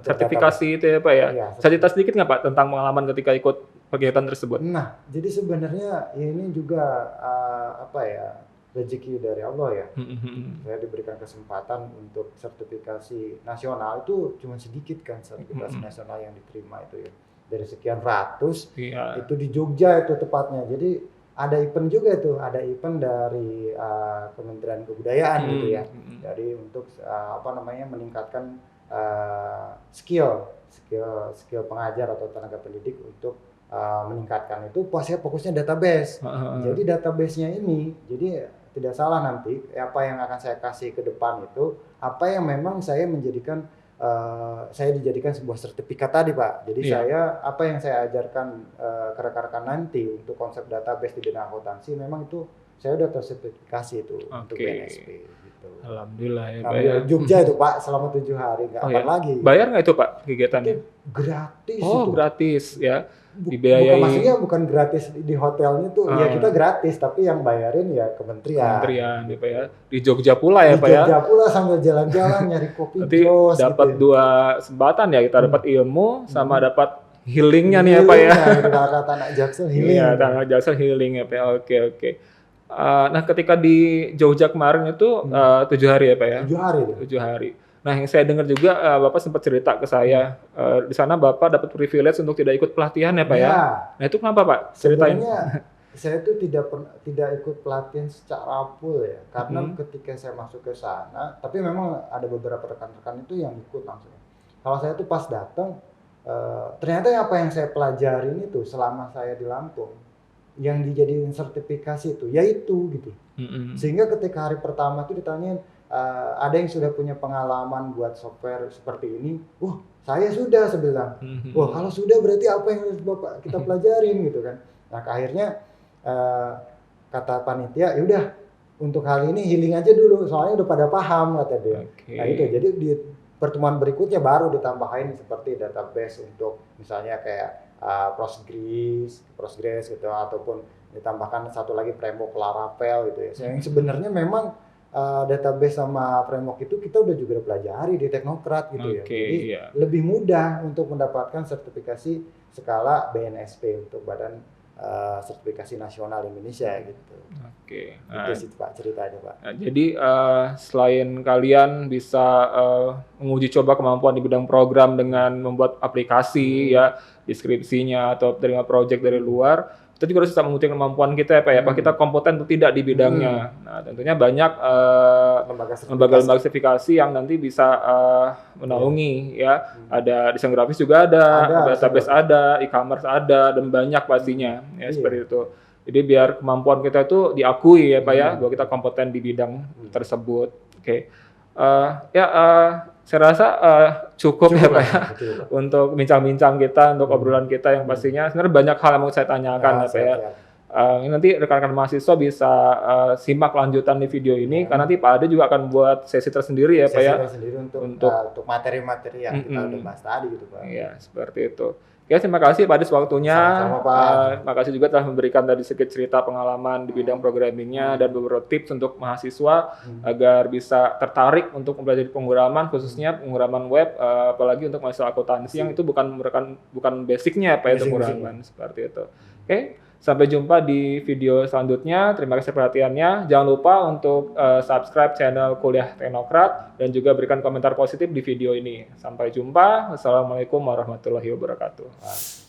sertifikasi itu ya Pak ya. Cerita sedikit nggak Pak tentang pengalaman ketika ikut kegiatan tersebut? Nah, jadi sebenarnya ini juga rezeki dari Allah ya. Saya diberikan kesempatan untuk sertifikasi nasional, itu cuma sedikit kan sertifikasi nasional yang diterima itu ya. Dari sekian ratus, itu di Jogja itu tepatnya. Jadi ada event juga itu, ada event dari Kementerian Kebudayaan gitu ya. Jadi untuk meningkatkan skill pengajar atau tenaga pendidik untuk meningkatkan itu fokusnya database. Jadi database-nya ini, jadi tidak salah nanti apa yang akan saya kasih ke depan itu apa yang memang saya menjadikan saya dijadikan sebuah sertifikat tadi Pak. Jadi Iya. apa yang saya ajarkan ke rekan-rekan nanti untuk konsep database di bidang akuntansi memang itu saya udah tersertifikasi itu untuk Oke. BNSP gitu. Alhamdulillah ya Pak Ngambil ya. Jogja itu Pak selama 7 hari nggak Oh apa ya. lagi. Bayar nggak itu Pak Itu kegiatannya? gratis Oh itu. gratis ya. Bukan maksudnya Dibiayai bukan gratis di hotelnya tuh ya kita gratis tapi yang bayarin ya kementerian kementerian ya Pak gitu. ya. Di Jogja pula ya Di Pak ya. Jogja pula sambil jalan-jalan nyari kopi Nanti jos dapat gitu. dua kesempatan ya, kita dapat ilmu sama dapat healingnya nih ya Pak ya. Healing gitu, kata anak Jaksel healing. Iya, tanah jasa healing ya Pak. Oke oke. Nah ketika di Jogja kemarin itu 7 hari ya Pak ya. 7 hari itu. 7 hari. Nah yang saya dengar juga Bapak sempat cerita ke saya di sana Bapak dapat privilege untuk tidak ikut pelatihan ya Pak ya. Ya, Nah itu kenapa Pak? Ceritain. sebenarnya saya tuh tidak ikut pelatihan secara full ya, karena ketika saya masuk ke sana, tapi memang ada beberapa rekan-rekan itu yang ikut langsung. Kalau saya tuh pas datang, ternyata apa yang saya pelajarin itu selama saya di Lampung, yang dijadiin sertifikasi itu, yaitu gitu. Sehingga ketika hari pertama itu ditanyain, ada yang sudah punya pengalaman buat software seperti ini, wah saya sudah, saya bilang, wah kalau sudah berarti apa yang harus Bapak kita pelajarin gitu kan. Nah akhirnya kata panitia, ya udah untuk hal ini healing aja dulu, soalnya udah pada paham kata dia. Oke. Nah itu jadi di pertemuan berikutnya baru ditambahin seperti database untuk misalnya kayak Postgres gitu ataupun ditambahkan satu lagi framework Laravel gitu ya. Yang sebenarnya memang database sama framework itu kita udah juga pelajari di Teknokrat gitu ya. Oke, Jadi iya. lebih mudah untuk mendapatkan sertifikasi skala BNSP untuk Badan Sertifikasi Nasional Indonesia gitu. Oke. Itu sih Pak ceritanya Pak. Nah, jadi selain kalian bisa menguji coba kemampuan di bidang program dengan membuat aplikasi ya, deskripsinya atau terima project dari luar, kita juga harus bisa menguji kemampuan kita ya Pak ya, apa kita kompeten atau tidak di bidangnya. Nah tentunya banyak lembaga-lembaga sertifikasi yang nanti bisa menaungi ya, ada desain grafis juga ada database ada, e-commerce ada, dan banyak pastinya ya seperti itu. Jadi biar kemampuan kita itu diakui ya Pak ya, bahwa kita kompeten di bidang tersebut. Oke. Saya rasa cukup ya Pak ya untuk bincang-bincang kita, untuk obrolan kita yang pastinya sebenarnya banyak hal yang mau saya tanyakan ya Pak ya. Nanti rekan-rekan mahasiswa bisa simak lanjutan di video ini, karena nanti Pak Ade juga akan buat sesi tersendiri ya Pak ya. Sesi tersendiri untuk materi-materi yang kita udah bahas tadi gitu Pak. Iya, seperti itu. Oke, terima kasih Pak Ades waktunya. Sama-sama, Pak. Terima kasih juga telah memberikan tadi sedikit cerita pengalaman di bidang programmingnya dan beberapa tips untuk mahasiswa agar bisa tertarik untuk mempelajari pemrograman, khususnya pemrograman web, apalagi untuk mahasiswa akuntansi yang itu bukan basicnya Pak ya, pemrograman seperti itu. Oke, sampai jumpa di video selanjutnya. Terima kasih perhatiannya. Jangan lupa untuk subscribe channel Kuliah Teknokrat dan juga berikan komentar positif di video ini. Sampai jumpa. Wassalamualaikum warahmatullahi wabarakatuh.